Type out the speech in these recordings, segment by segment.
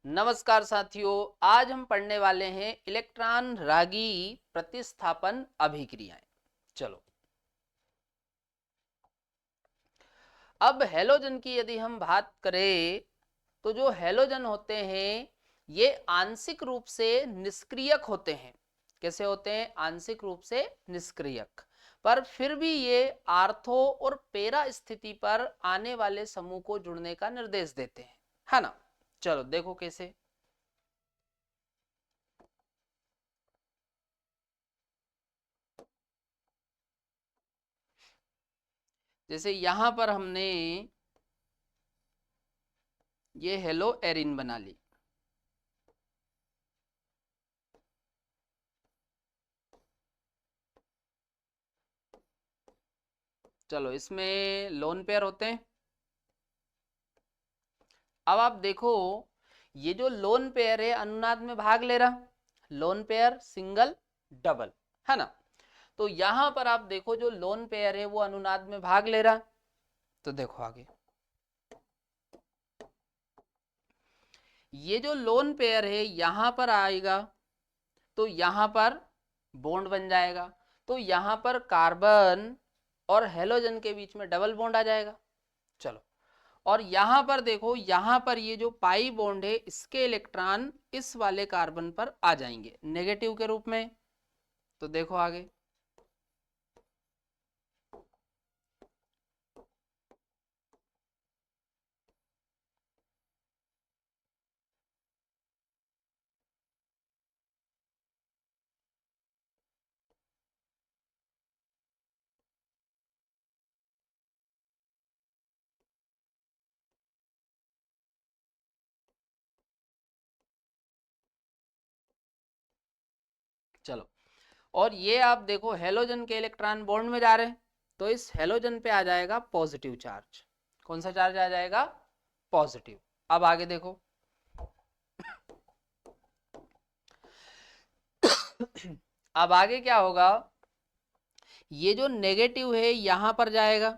नमस्कार साथियों, आज हम पढ़ने वाले हैं इलेक्ट्रॉन रागी प्रतिस्थापन अभिक्रियाएं। चलो, अब हैलोजन की यदि हम बात करें तो जो हैलोजन होते हैं ये आंशिक रूप से निष्क्रियक होते हैं। कैसे होते हैं? आंशिक रूप से निष्क्रियक, पर फिर भी ये आर्थो और पेरा स्थिति पर आने वाले समूह को जुड़ने का निर्देश देते हैं, है ना। चलो देखो कैसे। जैसे यहां पर हमने ये हेलो एरिन बना ली। चलो, इसमें लोन पेयर होते हैं। अब आप देखो, ये जो लोन पेयर है अनुनाद में भाग ले रहा, लोन पेयर सिंगल डबल, है ना। तो यहां पर आप देखो जो लोन पेयर है वो अनुनाद में भाग ले रहा। तो देखो आगे, ये जो लोन पेयर है यहां पर आएगा तो यहां पर बॉन्ड बन जाएगा। तो यहां पर कार्बन और हेलोजन के बीच में डबल बॉन्ड आ जाएगा। चलो, और यहां पर देखो, यहां पर ये जो पाई बॉन्ड है इसके इलेक्ट्रॉन इस वाले कार्बन पर आ जाएंगे नेगेटिव के रूप में। तो देखो आगे, चलो, और ये आप देखो हेलोजन के इलेक्ट्रॉन बॉन्ड में जा रहे हैं तो इस हेलोजन पे आ जाएगा पॉजिटिव चार्ज। कौन सा चार्ज आ जाएगा? पॉजिटिव। अब आगे देखो, अब आगे क्या होगा, ये जो नेगेटिव है यहां पर जाएगा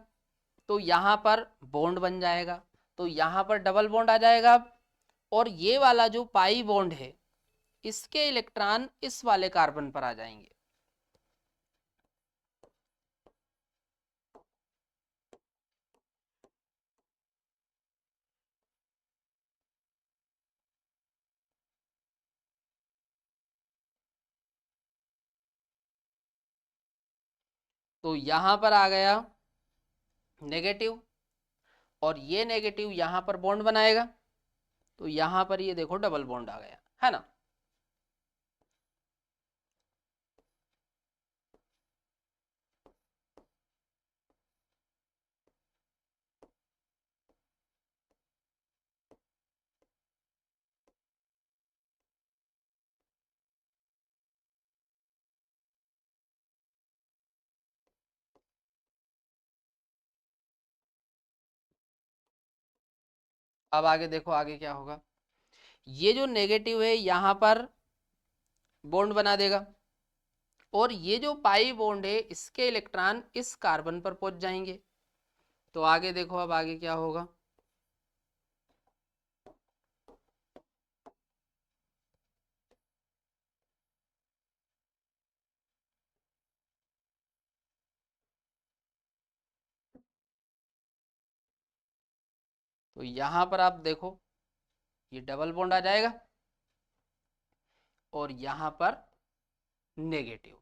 तो यहां पर बॉन्ड बन जाएगा। तो यहां पर डबल बॉन्ड आ जाएगा। और ये वाला जो पाई बॉन्ड है इसके इलेक्ट्रॉन इस वाले कार्बन पर आ जाएंगे। तो यहां पर आ गया नेगेटिव, और ये नेगेटिव यहां पर बॉन्ड बनाएगा। तो यहां पर ये देखो डबल बॉन्ड आ गया, है ना। अब आगे देखो, आगे क्या होगा, ये जो नेगेटिव है यहां पर बॉन्ड बना देगा। और ये जो पाई बॉन्ड है इसके इलेक्ट्रॉन इस कार्बन पर पहुंच जाएंगे। तो आगे देखो, अब आगे क्या होगा, तो यहां पर आप देखो ये डबल बॉन्ड आ जाएगा और यहां पर नेगेटिव,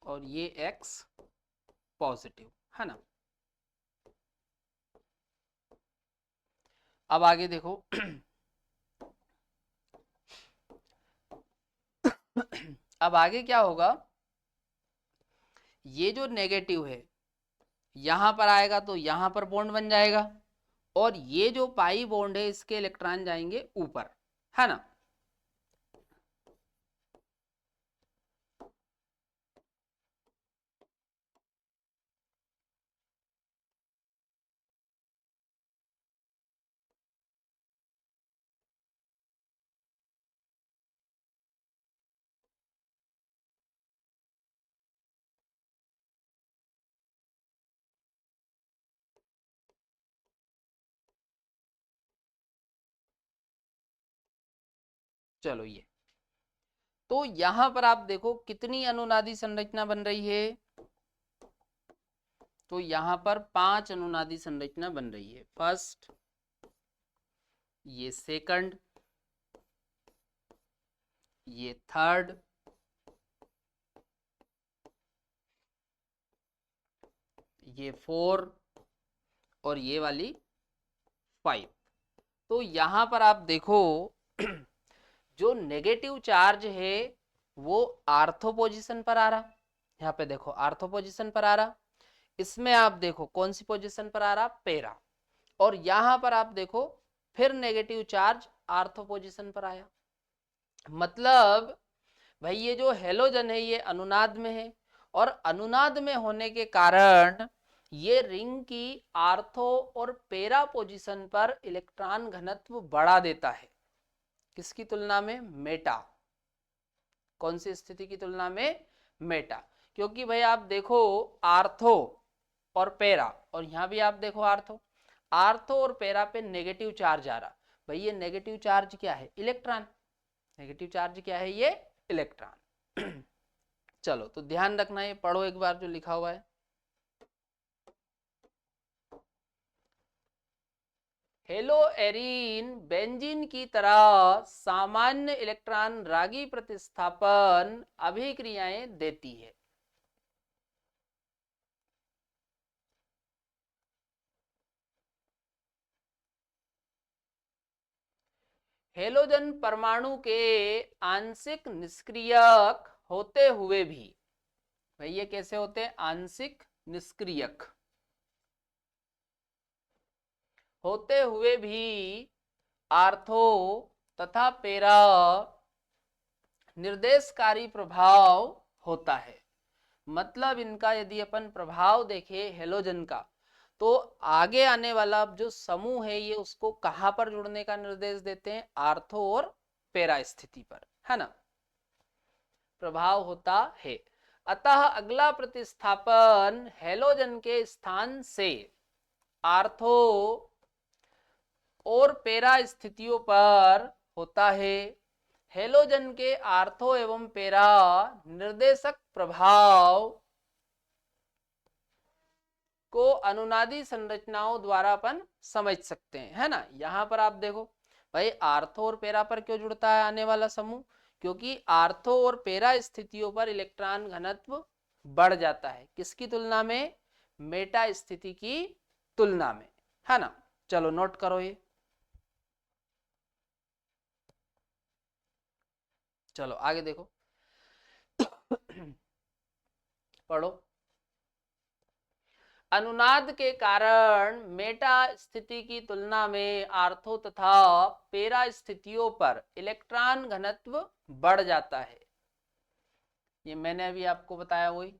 और ये X पॉजिटिव, है ना। अब आगे देखो, अब आगे क्या होगा, ये जो नेगेटिव है यहां पर आएगा तो यहां पर बॉन्ड बन जाएगा। और ये जो पाई बॉन्ड है इसके इलेक्ट्रॉन जाएंगे ऊपर, है ना। चलो ये तो यहां पर आप देखो कितनी अनुनादी संरचना बन रही है, तो यहां पर 5 अनुनादी संरचना बन रही है। फर्स्ट, ये सेकंड, ये थर्ड, ये 4 और ये वाली 5। तो यहां पर आप देखो जो नेगेटिव चार्ज है वो आर्थो पोजीशन पर आ रहा, यहाँ पे देखो आर्थो पोजीशन पर आ रहा, इसमें आप देखो कौन सी पोजीशन पर आ रहा, पेरा, और यहां पर आप देखो फिर नेगेटिव चार्ज आर्थो पोजीशन पर आया। मतलब भाई ये जो हेलोजन है ये अनुनाद में है, और अनुनाद में होने के कारण ये रिंग की आर्थो और पेरा पोजीशन पर इलेक्ट्रॉन घनत्व बढ़ा देता है। किसकी तुलना में, मेटा। कौन सी स्थिति की तुलना में, मेटा। क्योंकि भाई आप देखो आर्थो और पेरा, और यहां भी आप देखो आर्थो, आर्थो और पेरा पे नेगेटिव चार्ज आ रहा। भाई ये नेगेटिव चार्ज क्या है, इलेक्ट्रॉन। नेगेटिव चार्ज क्या है, ये इलेक्ट्रॉन। चलो तो ध्यान रखना, ये पढ़ो एक बार जो लिखा हुआ है। हेलोएरीन बेंजीन की तरह सामान्य इलेक्ट्रॉन रागी प्रतिस्थापन अभिक्रियाएं देती है। हेलोजन परमाणु के आंशिक निष्क्रियक होते हुए भी, भाई ये कैसे होते हैं, आंशिक निष्क्रियक होते हुए भी आर्थो तथा पेरा निर्देशकारी प्रभाव होता है। मतलब इनका यदि अपन प्रभाव देखें हेलोजन का, तो आगे आने वाला जो समूह है ये उसको कहां पर जुड़ने का निर्देश देते हैं, आर्थो और पेरा स्थिति पर, है ना, प्रभाव होता है। अतः अगला प्रतिस्थापन हेलोजन के स्थान से आर्थो और पेरा स्थितियों पर होता है। हेलोजन के आर्थो एवं पेरा निर्देशक प्रभाव को अनुनादी संरचनाओं द्वारा अपन समझ सकते हैं, है ना। यहां पर आप देखो भाई आर्थो और पेरा पर क्यों जुड़ता है आने वाला समूह, क्योंकि आर्थो और पेरा स्थितियों पर इलेक्ट्रॉन घनत्व बढ़ जाता है। किसकी तुलना में, मेटा स्थिति की तुलना में, है ना। चलो नोट करो ये। चलो आगे देखो। पढ़ो। अनुनाद के कारण मेटा स्थिति की तुलना में आर्थो तथा पेरा स्थितियों पर इलेक्ट्रॉन घनत्व बढ़ जाता है। ये मैंने अभी आपको बताया, वही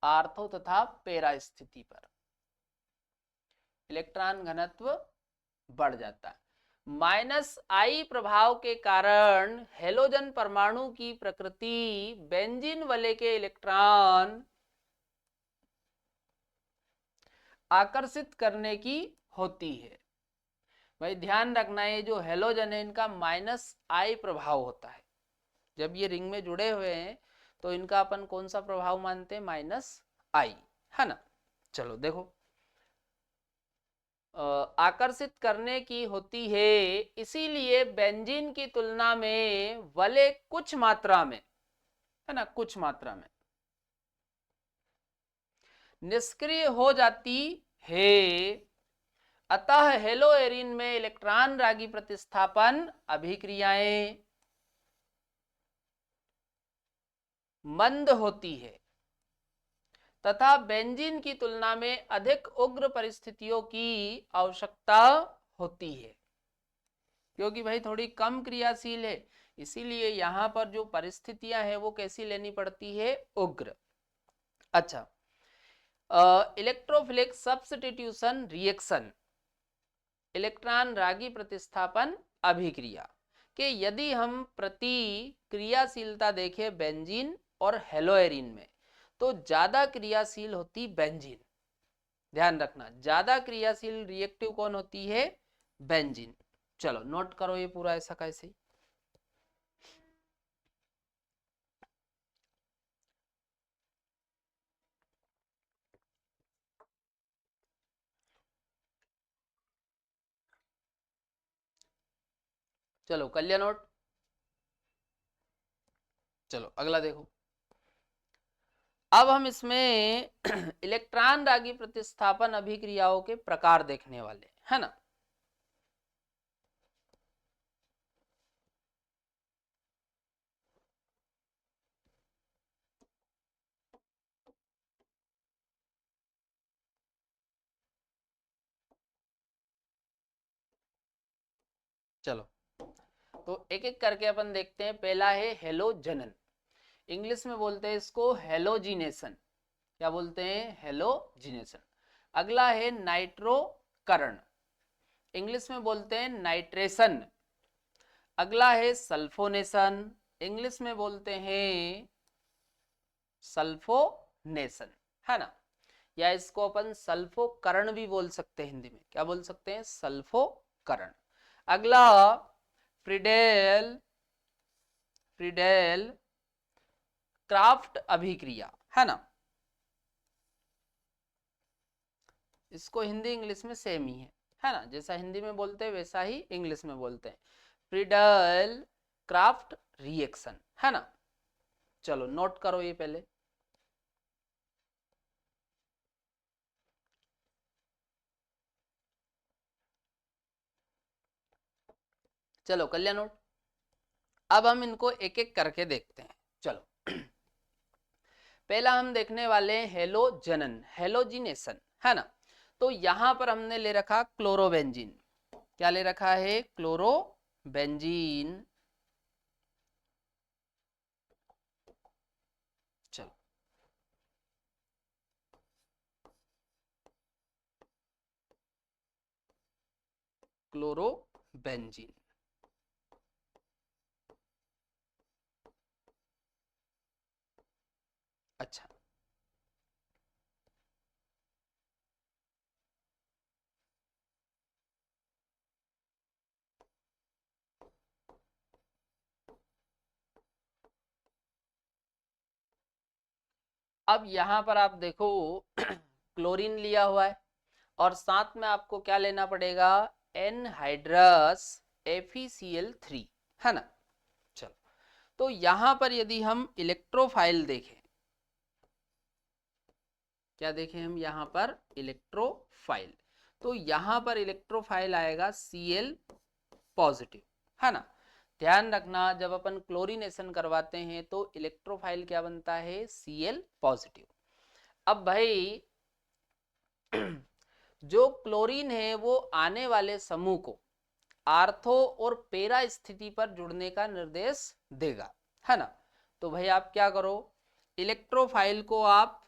आर्थो तथा पेरा स्थिति पर इलेक्ट्रॉन घनत्व बढ़ जाता है। -I प्रभाव के कारण हेलोजन परमाणु की प्रकृति बेंजीन वाले के इलेक्ट्रॉन आकर्षित करने की होती है। भाई ध्यान रखना है जो हेलोजन है इनका -I प्रभाव होता है। जब ये रिंग में जुड़े हुए हैं तो इनका अपन कौन सा प्रभाव मानते हैं, -I, है ना। चलो देखो, आकर्षित करने की होती है, इसीलिए बेंजीन की तुलना में वले कुछ मात्रा में, है ना, कुछ मात्रा में निष्क्रिय हो जाती है। अतः हेलोएरीन में इलेक्ट्रॉन रागी प्रतिस्थापन अभिक्रियाएं मंद होती है तथा बेंजीन की तुलना में अधिक उग्र परिस्थितियों की आवश्यकता होती है। क्योंकि भाई थोड़ी कम क्रियाशील है, इसीलिए यहां पर जो परिस्थितियां हैं वो कैसी लेनी पड़ती है, उग्र। अच्छा, इलेक्ट्रोफिलिक सब्स्टिट्यूशन रिएक्शन, इलेक्ट्रॉन रागी प्रतिस्थापन अभिक्रिया के यदि हम प्रति क्रियाशीलता देखें बेंजीन और हेलोएरीन में, तो ज्यादा क्रियाशील होती बेंजीन। ध्यान रखना, ज्यादा क्रियाशील रिएक्टिव कौन होती है, बेंजीन। चलो नोट करो ये पूरा ऐसा कैसे। चलो कर लिया नोट। चलो अगला देखो। अब हम इसमें इलेक्ट्रॉन रागी प्रतिस्थापन अभिक्रियाओं के प्रकार देखने वाले है ना। चलो तो एक एक करके अपन देखते हैं। पहला है हेलोजनन, इंग्लिश में बोलते हैं इसको हेलोजिनेशन। क्या बोलते हैं? हेलोजिनेशन। अगला है नाइट्रोकरण, इंग्लिश में बोलते हैं नाइट्रेशन। अगला है सल्फोनेशन, इंग्लिश में बोलते हैं सल्फोनेशन, है ना। या इसको अपन सल्फोकरण भी बोल सकते हैं, हिंदी में क्या बोल सकते हैं? सल्फोकरण। अगला फ्रीडेल फ्रीडेल क्राफ्ट अभिक्रिया, है ना। इसको हिंदी इंग्लिश में सेम ही है ना, जैसा हिंदी में बोलते हैं वैसा ही इंग्लिश में बोलते हैं, फ्रीडेल क्राफ्ट रिएक्शन, है ना। चलो नोट करो ये पहले। चलो कर लिया नोट। अब हम इनको एक एक करके देखते हैं। चलो पहला हम देखने वाले हैं हेलोजनन, हेलोजिनेशन, है ना। तो यहां पर हमने ले रखा क्लोरोबेंजीन। क्या ले रखा है? क्लोरोबेंजीन। चलो क्लोरोबेंजीन। अच्छा, अब यहां पर आप देखो क्लोरीन लिया हुआ है और साथ में आपको क्या लेना पड़ेगा? एनहाइड्रस FeCl3, है ना। चलो तो यहां पर यदि हम इलेक्ट्रोफाइल देखें, क्या देखें हम यहां पर? इलेक्ट्रोफाइल। तो यहां पर इलेक्ट्रोफाइल आएगा Cl पॉजिटिव, है ना। ध्यान रखना जब अपन क्लोरीनेशन करवाते हैं तो इलेक्ट्रोफाइल क्या बनता है? Cl positive. अब भाई जो क्लोरीन है वो आने वाले समूह को आर्थो और पेरा स्थिति पर जुड़ने का निर्देश देगा, है ना। तो भाई आप क्या करो, इलेक्ट्रोफाइल को आप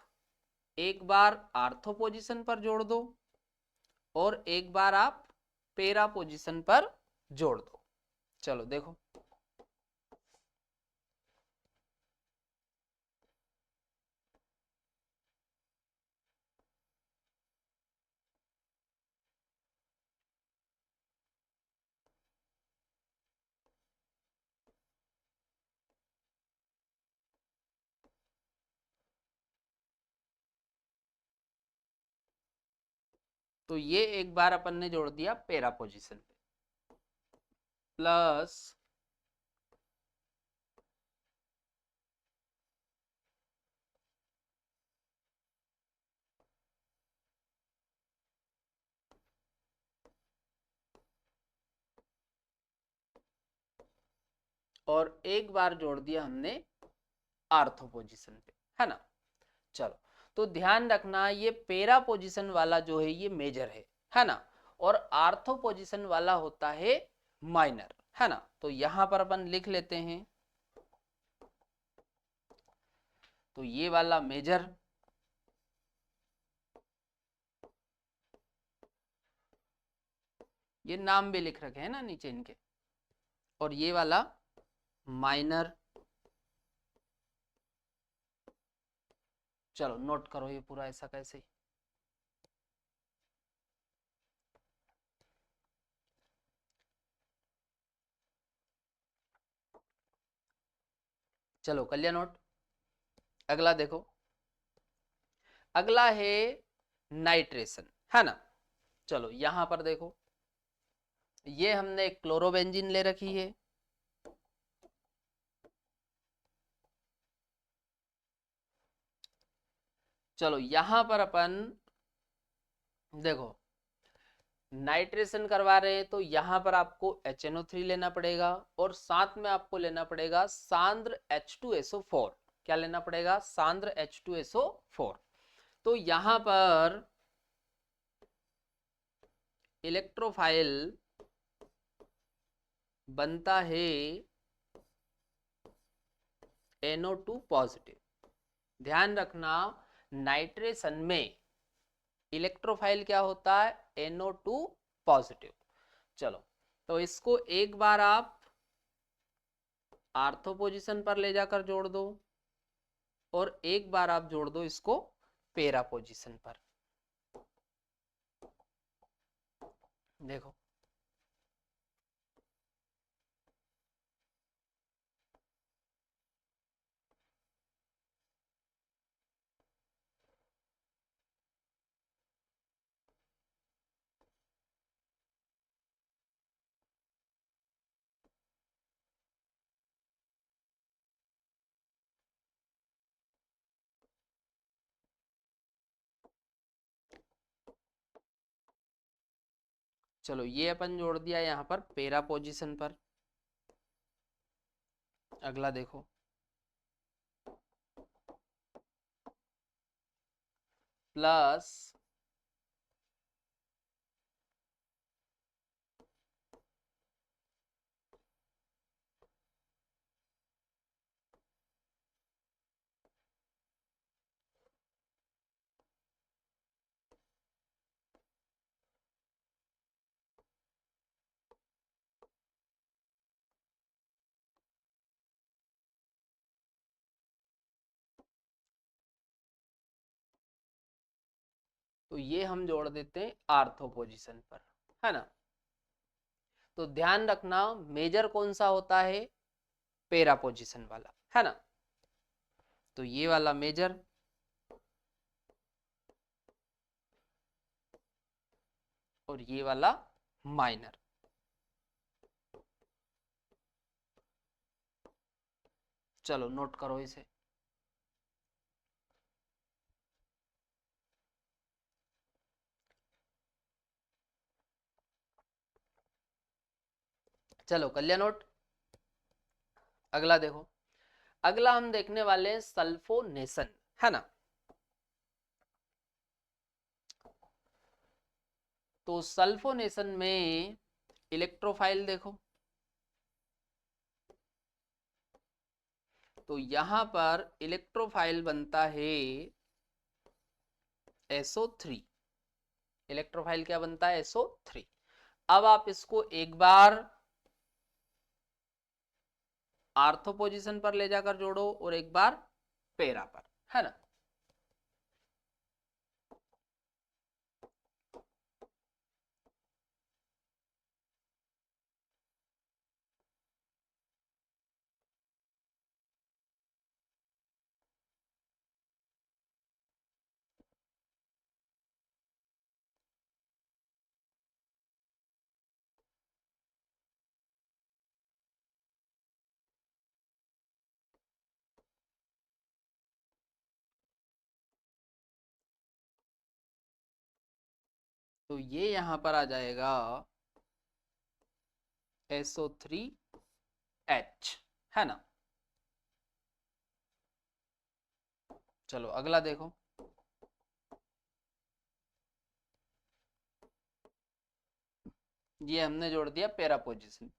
एक बार आर्थो पोजीशन पर जोड़ दो और एक बार आप पेरा पोजीशन पर जोड़ दो। चलो देखो, तो ये एक बार अपन ने जोड़ दिया पेरा पोजीशन पे, प्लस और एक बार जोड़ दिया हमने आर्थो पोजीशन पे, है ना। चलो तो ध्यान रखना ये पेरा पोजीशन वाला जो है ये मेजर है ना। और आर्थो पोजीशन वाला होता है माइनर, है ना। तो यहां पर अपन लिख लेते हैं, तो ये वाला मेजर, ये नाम भी लिख रखे हैं ना नीचे इनके, और ये वाला माइनर। चलो नोट करो ये पूरा ऐसा कैसे। चलो कर लिया नोट। अगला देखो, अगला है नाइट्रेशन, है ना। चलो यहां पर देखो, ये हमने क्लोरोबेंजीन ले रखी है, चलो यहां पर अपन देखो नाइट्रेशन करवा रहे हैं, तो यहां पर आपको HNO3 लेना पड़ेगा और साथ में आपको लेना पड़ेगा सांद्र H2SO4। क्या लेना पड़ेगा? सांद्र H2SO4। तो यहां पर इलेक्ट्रोफाइल बनता है NO2 पॉजिटिव। ध्यान रखना, नाइट्रेशन में इलेक्ट्रोफाइल क्या होता है? NO2 positive. चलो तो इसको एक बार आप आर्थो पोजीशन पर ले जाकर जोड़ दो और एक बार आप जोड़ दो इसको पेरा पोजीशन पर। देखो चलो ये अपन जोड़ दिया यहाँ पर पेरा पोजीशन पर। अगला देखो, प्लस तो ये हम जोड़ देते हैं आर्थो पोजीशन पर, है ना। तो ध्यान रखना, मेजर कौन सा होता है? पेरा पोजीशन वाला, है ना। तो ये वाला मेजर और ये वाला माइनर। चलो नोट करो इसे। चलो कर लिया नोट। अगला देखो, अगला हम देखने वाले हैं सल्फोनेशन, है ना। तो सल्फोनेशन में इलेक्ट्रोफाइल देखो, तो यहां पर इलेक्ट्रोफाइल बनता है SO3। इलेक्ट्रोफाइल क्या बनता है? SO3। अब आप इसको एक बार आर्थो पोजीशन पर ले जाकर जोड़ो और एक बार पेरा पर, है ना। तो ये यहां पर आ जाएगा SO3H, है ना। चलो अगला देखो, ये हमने जोड़ दिया पेरा पोजीशन।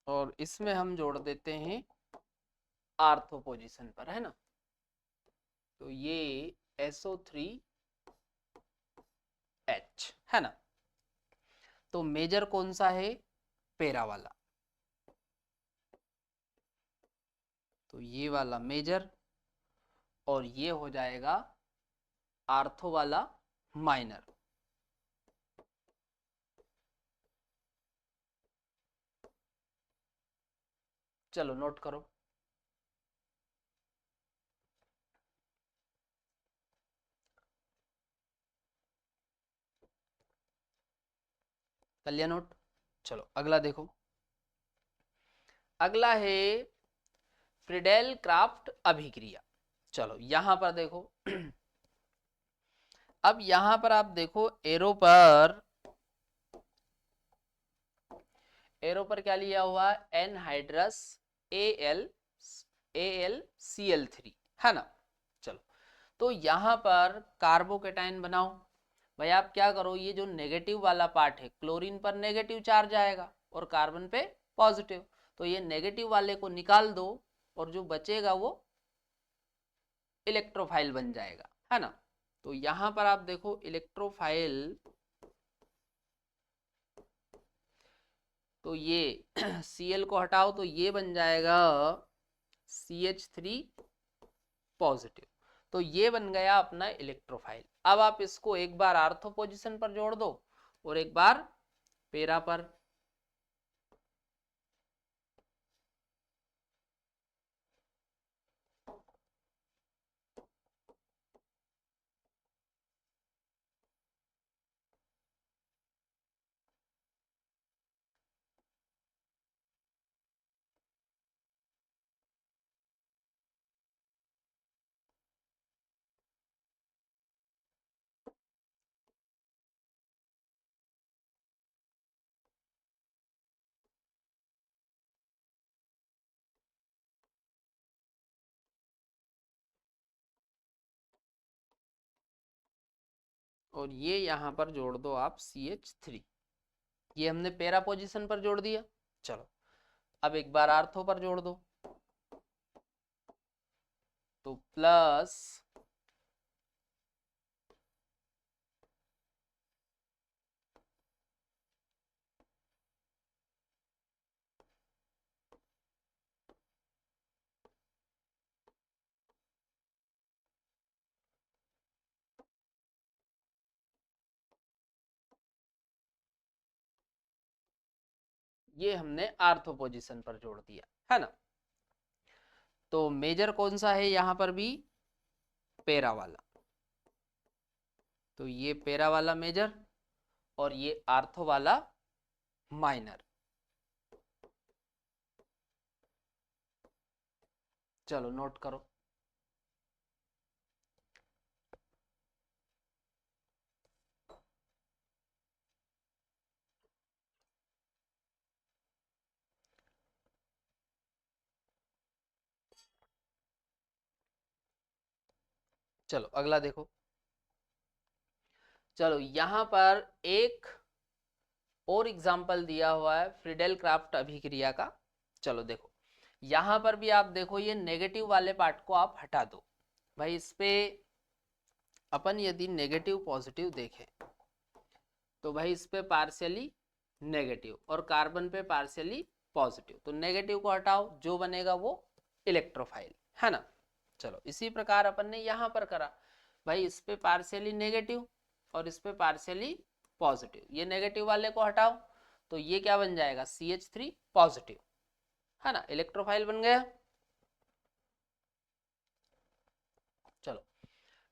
और इसमें हम जोड़ देते हैं आर्थो पोजीशन पर, है ना। तो ये SO3H, है ना। तो मेजर कौन सा है? पैरा वाला। तो ये वाला मेजर और ये हो जाएगा आर्थो वाला माइनर। चलो नोट करो। कर लिया नोट? चलो अगला देखो। अगला है फ्रीडेल क्राफ्ट अभिक्रिया। चलो यहां पर देखो अब यहां पर आप देखो एरो पर क्या लिया हुआ? एनहाइड्रस एल AlCl3 है ना। चलो तो यहां पर कार्बोकेटाइन बनाओ। भाई आप क्या करो, ये जो नेगेटिव वाला पार्ट है, क्लोरीन पर नेगेटिव चार्ज आएगा और कार्बन पे पॉजिटिव, तो ये नेगेटिव वाले को निकाल दो और जो बचेगा वो इलेक्ट्रोफाइल बन जाएगा, है ना। तो यहां पर आप देखो इलेक्ट्रोफाइल, तो ये Cl को हटाओ तो ये बन जाएगा CH3 पॉजिटिव। तो ये बन गया अपना इलेक्ट्रोफाइल। अब आप इसको एक बार आर्थो पोजीशन पर जोड़ दो और एक बार पेरा पर। और ये यहां पर जोड़ दो आप CH3। ये हमने पेरा पोजीशन पर जोड़ दिया। चलो अब एक बार आर्थो पर जोड़ दो तो प्लस ये हमने आर्थो पोजीशन पर जोड़ दिया, है ना। तो मेजर कौन सा है यहां पर भी? पेरा वाला। तो ये पेरा वाला मेजर और ये आर्थो वाला माइनर। चलो नोट करो। चलो अगला देखो। चलो यहां पर एक और एग्जाम्पल दिया हुआ है फ्रीडेल क्राफ्ट अभिक्रिया का। चलो देखो यहां पर भी आप देखो ये नेगेटिव वाले पार्ट को आप हटा दो। भाई इस पे अपन यदि नेगेटिव पॉजिटिव देखें तो भाई इस पे पार्शियली नेगेटिव और कार्बन पे पार्शियली पॉजिटिव, तो नेगेटिव को हटाओ, जो बनेगा वो इलेक्ट्रोफाइल, है ना। चलो इसी प्रकार अपन ने यहां पर करा। भाई इस पे पार्शियली नेगेटिव और इस पे पार्शियली पॉजिटिव, ये नेगेटिव वाले को हटाओ तो ये क्या बन जाएगा? CH3 पॉजिटिव, है ना, इलेक्ट्रोफाइल बन गया। चलो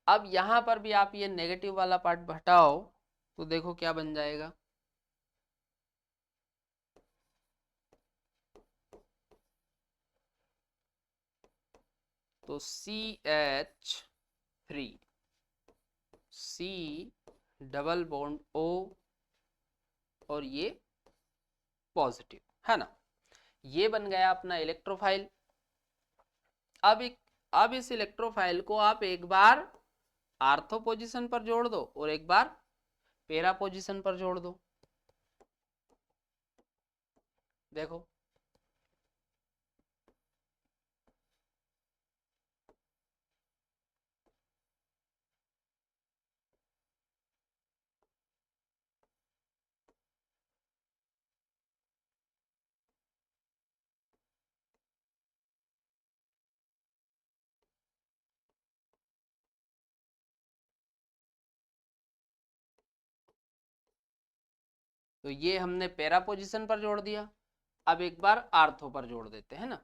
अब यहां पर भी आप ये नेगेटिव वाला पार्ट हटाओ तो देखो क्या बन जाएगा। तो CH3 C double bond O और ये पॉजिटिव, है ना। ये बन गया अपना इलेक्ट्रोफाइल। अब इस इलेक्ट्रोफाइल को आप एक बार आर्थो पोजीशन पर जोड़ दो और एक बार पेरा पोजीशन पर जोड़ दो। देखो तो ये हमने पैरा पोजीशन पर जोड़ दिया। अब एक बार आर्थो पर जोड़ देते हैं ना।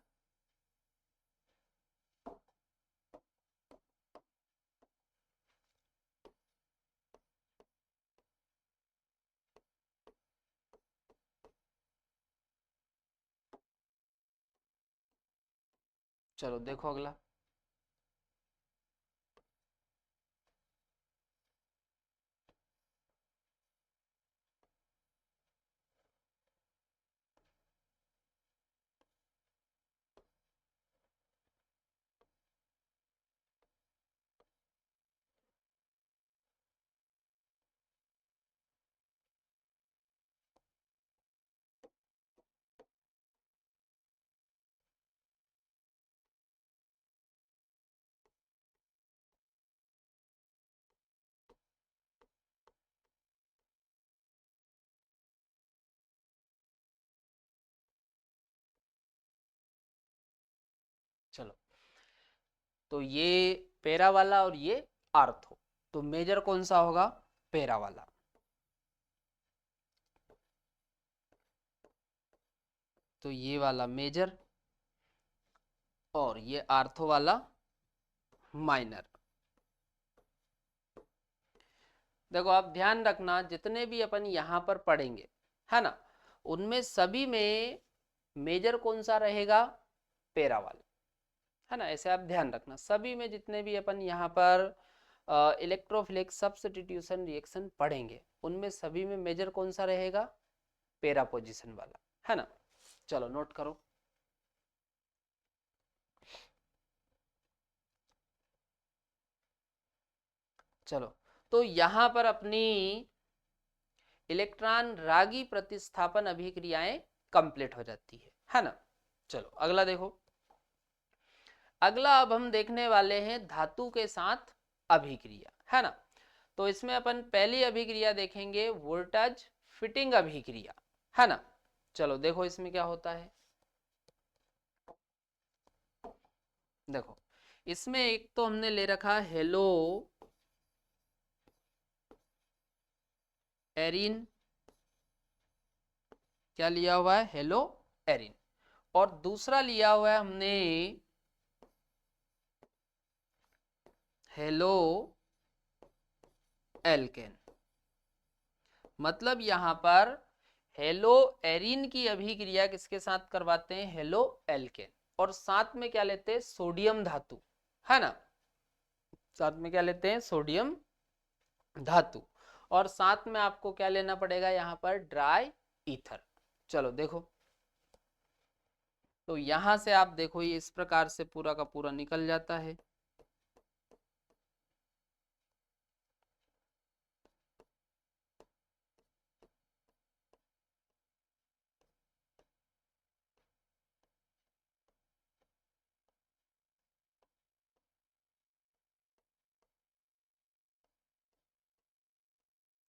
चलो देखो अगला। चलो, तो ये पैरा वाला और ये आर्थो, तो मेजर कौन सा होगा? पैरा वाला। तो ये वाला मेजर और ये आर्थो वाला माइनर। देखो आप ध्यान रखना, जितने भी अपन यहाँ पर पढ़ेंगे है ना, उनमें सभी में मेजर कौन सा रहेगा? पैरा वाला, है ना। ऐसे आप ध्यान रखना, सभी में जितने भी अपन यहाँ पर इलेक्ट्रोफिलिक सब्स्टिट्यूशन रिएक्शन पढ़ेंगे, उनमें सभी में मेजर कौन सा रहेगा? पैरा पोजीशन वाला, है ना। चलो नोट करो। चलो, तो यहाँ पर अपनी इलेक्ट्रॉन रागी प्रतिस्थापन अभिक्रियाएं कंप्लीट हो जाती है ना। चलो अगला देखो। अगला अब हम देखने वाले हैं धातु के साथ अभिक्रिया, है ना। तो इसमें अपन पहली अभिक्रिया देखेंगे वोल्टेज फिटिंग अभिक्रिया, है ना। चलो देखो इसमें क्या होता है। देखो इसमें एक तो हमने ले रखा हेलो एरिन, क्या लिया हुआ है? Hello Erin. और दूसरा लिया हुआ है हमने हेलो एल्केन। मतलब यहां पर हेलो एरिन की अभिक्रिया किसके साथ करवाते हैं? Halo alkane. और साथ में क्या लेते हैं? सोडियम धातु, है ना। साथ में क्या लेते हैं? सोडियम धातु। और साथ में आपको क्या लेना पड़ेगा यहां पर? Dry ether. चलो देखो, तो यहां से आप देखो ये इस प्रकार से पूरा का पूरा निकल जाता है।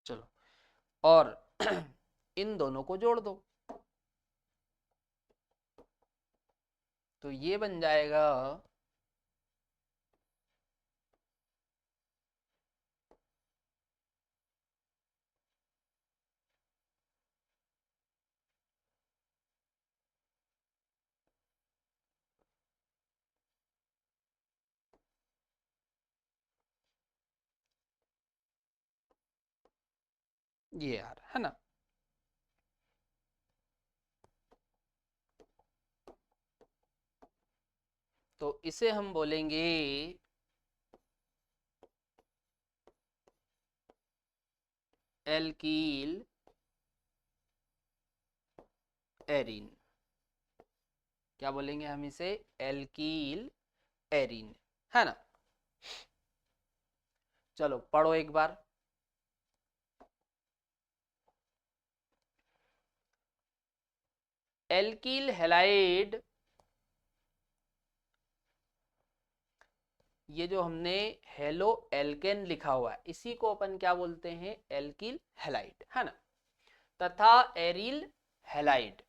चलो, और इन दोनों को जोड़ दो, तो ये बन जाएगा ये यार, है ना। तो इसे हम बोलेंगे एल्कील एरिन। क्या बोलेंगे हम इसे? एल्कील एरिन, है ना। चलो पढ़ो एक बार। एल्कील हैलाइड, ये जो हमने हेलो एल्केन लिखा हुआ है, इसी को अपन क्या बोलते हैं? एल्कील हैलाइड, है ना। तथा एरिल हैलाइड,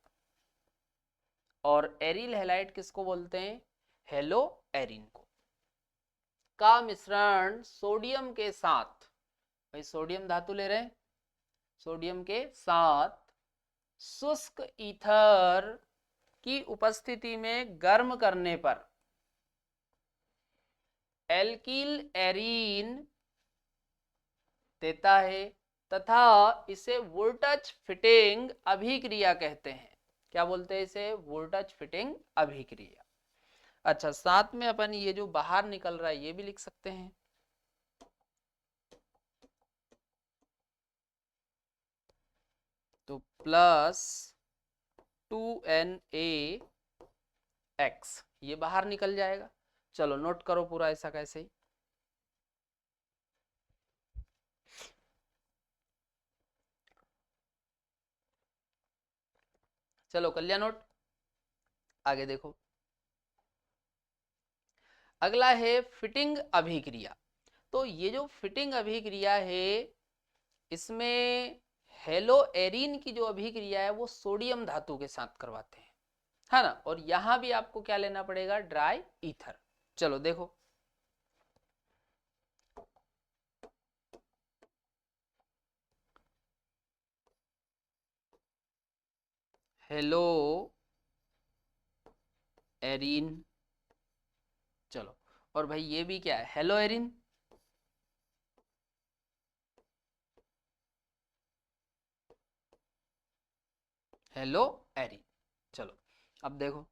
और एरिल हैलाइड किसको बोलते हैं? हेलो एरिन को। का मिश्रण सोडियम के साथ, भाई सोडियम धातु ले रहे हैं, सोडियम के साथ शुष्क ईथर की उपस्थिति में गर्म करने पर एल्किल एरीन देता है तथा इसे वोल्टज फिटिंग अभिक्रिया कहते हैं। क्या बोलते हैं इसे? वोल्टज फिटिंग अभिक्रिया। अच्छा, साथ में अपन ये जो बाहर निकल रहा है ये भी लिख सकते हैं। तो प्लस 2Na x ये बाहर निकल जाएगा। चलो नोट करो पूरा ऐसा कैसे ही। चलो कर लिया नोट, आगे देखो। अगला है फिटिंग अभिक्रिया। तो ये जो फिटिंग अभिक्रिया है इसमें हेलो एरीन की जो अभिक्रिया है वो सोडियम धातु के साथ करवाते हैं, है ना। और यहां भी आपको क्या लेना पड़ेगा? Dry ether. चलो देखो, हेलो एरीन। चलो, और भाई ये भी क्या है? Hello arene. Hello arene. चलो अब देखो,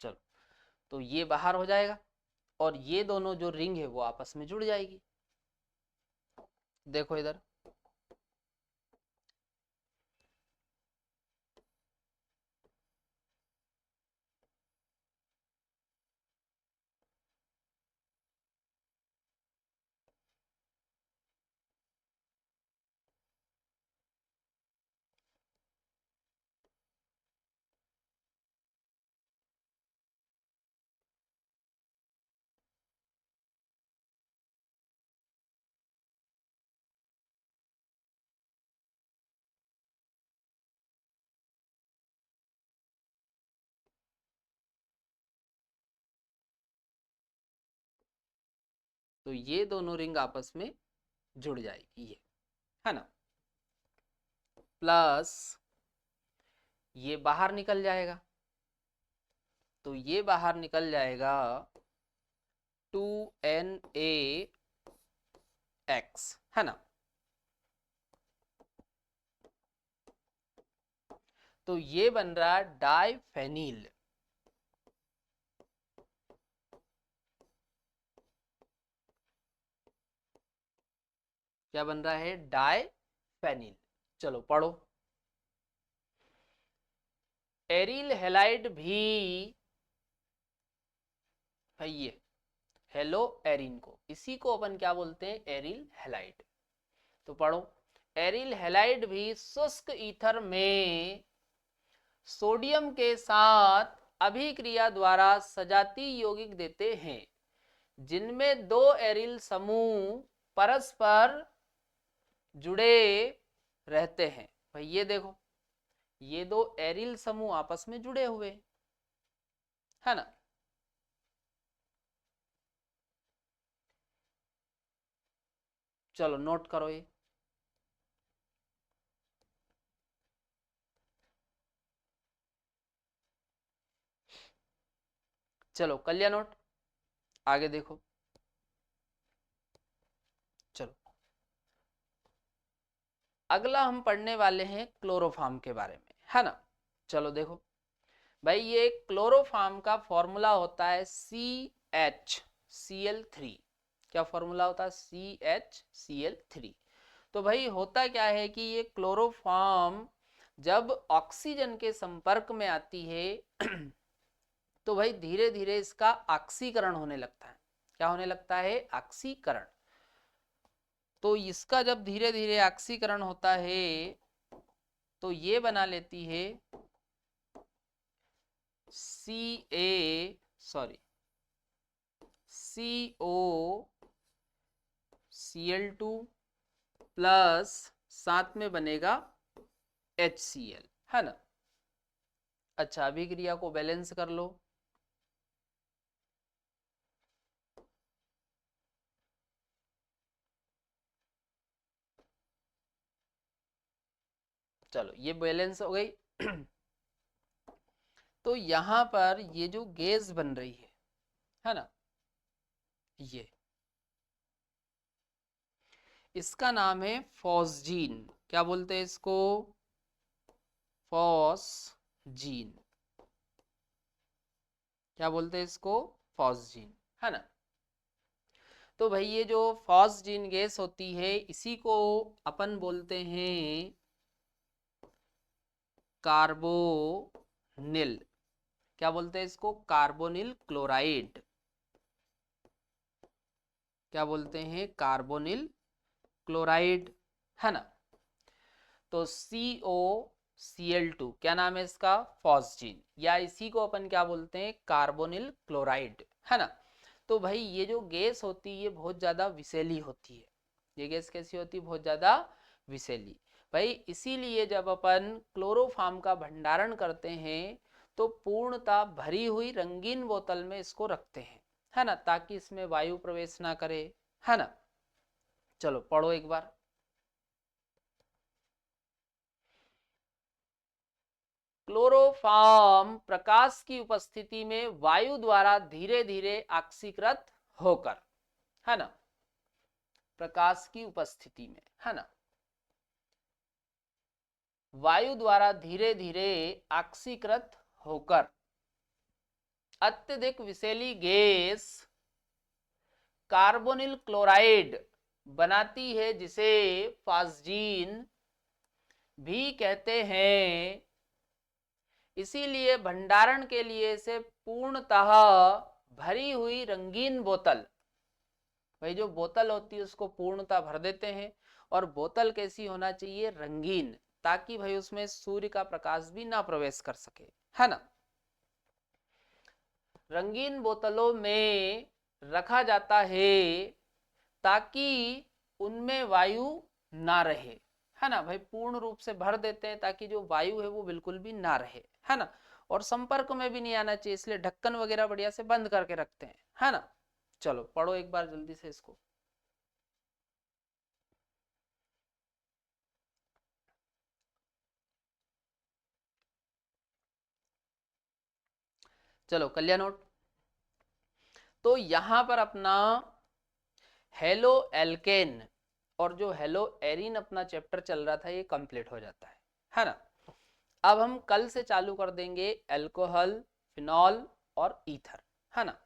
चलो तो ये बाहर हो जाएगा और ये दोनों जो रिंग है वो आपस में जुड़ जाएगी। देखो इधर, तो ये दोनों रिंग आपस में जुड़ जाएगी ये, है ना। प्लस ये बाहर निकल जाएगा, तो ये बाहर निकल जाएगा 2Na x, है ना। तो ये बन रहा डाइफेनिल। क्या बन रहा है? डाइफेनिल। चलो पढ़ो, एरिल हैलाइड भी, भाई ये हेलो एरिन को, इसी को अपन क्या बोलते हैं? Aryl halide. तो पढ़ो, एरिल हैलाइड भी शुष्क ईथर में सोडियम के साथ अभिक्रिया द्वारा सजातीय यौगिक देते हैं जिनमें दो एरिल समूह परस्पर जुड़े रहते हैं। भाई ये देखो, ये दो एरिल समूह आपस में जुड़े हुए, है ना। चलो नोट करो ये, चलो कर लिया नोट, आगे देखो। चलो अगला हम पढ़ने वाले हैं क्लोरोफॉर्म के बारे में, है ना। चलो देखो भाई, ये क्लोरोफॉर्म का फॉर्मूला होता है CHCl3। क्या फॉर्मूला होता है? CHCl3। तो भाई होता क्या है कि ये क्लोरोफॉर्म जब ऑक्सीजन के संपर्क में आती है तो भाई धीरे धीरे इसका ऑक्सीकरण होने लगता है। क्या होने लगता है? ऑक्सीकरण। तो इसका जब धीरे धीरे ऑक्सीकरण होता है तो ये बना लेती है CO Cl2 प्लस साथ में बनेगा HCl, है ना। अच्छा, अभिक्रिया को बैलेंस कर लो। चलो ये बैलेंस हो गई। तो यहां पर ये जो गैस बन रही है ना, ये इसका नाम है फॉस्जीन। क्या बोलते हैं इसको? फॉस्जीन। क्या बोलते हैं इसको? फॉस्जीन, है ना। तो भाई ये जो फॉस्जीन गैस होती है इसी को अपन बोलते हैं कार्बोनिल। क्या बोलते हैं इसको? Carbonyl chloride. क्या बोलते हैं? कार्बोनिल क्लोराइड, है ना। तो COCl2 क्या नाम है इसका? फॉस्जीन, या इसी को अपन क्या बोलते हैं? कार्बोनिल क्लोराइड, है ना। तो भाई ये जो गैस होती है ये बहुत ज़्यादा विषैली होती है। ये गैस कैसी होती है? बहुत ज़्यादा विषैली। भाई इसीलिए जब अपन क्लोरोफॉर्म का भंडारण करते हैं तो पूर्णतः भरी हुई रंगीन बोतल में इसको रखते हैं, है ना, ताकि इसमें वायु प्रवेश ना करे, है ना। चलो पढ़ो एक बार। क्लोरोफॉर्म प्रकाश की उपस्थिति में वायु द्वारा धीरे धीरे ऑक्सीकृत होकर, है ना, प्रकाश की उपस्थिति में, है ना, वायु द्वारा धीरे धीरे ऑक्सीकृत होकर अत्यधिक विषैली गैस कार्बोनिल क्लोराइड बनाती है, जिसे फॉस्जीन भी कहते हैं। इसीलिए भंडारण के लिए इसे पूर्णतः भरी हुई रंगीन बोतल, भाई जो बोतल होती है उसको पूर्णतः भर देते हैं। और बोतल कैसी होना चाहिए? रंगीन, ताकि भाई उसमें सूर्य का प्रकाश भी ना प्रवेश कर सके, है ना। रंगीन बोतलों में रखा जाता है ताकि उनमें वायु ना रहे, है ना। भाई पूर्ण रूप से भर देते हैं ताकि जो वायु है वो बिल्कुल भी ना रहे, है ना, और संपर्क में भी नहीं आना चाहिए, इसलिए ढक्कन वगैरह बढ़िया से बंद करके रखते हैं, है ना। चलो पढ़ो एक बार जल्दी से इसको। चलो कल्याण नोट। तो यहां पर अपना हेलो एल्केन और जो हेलो एरिन अपना चैप्टर चल रहा था ये कंप्लीट हो जाता है ना। अब हम कल से चालू कर देंगे अल्कोहल, फिनॉल और ईथर, है ना।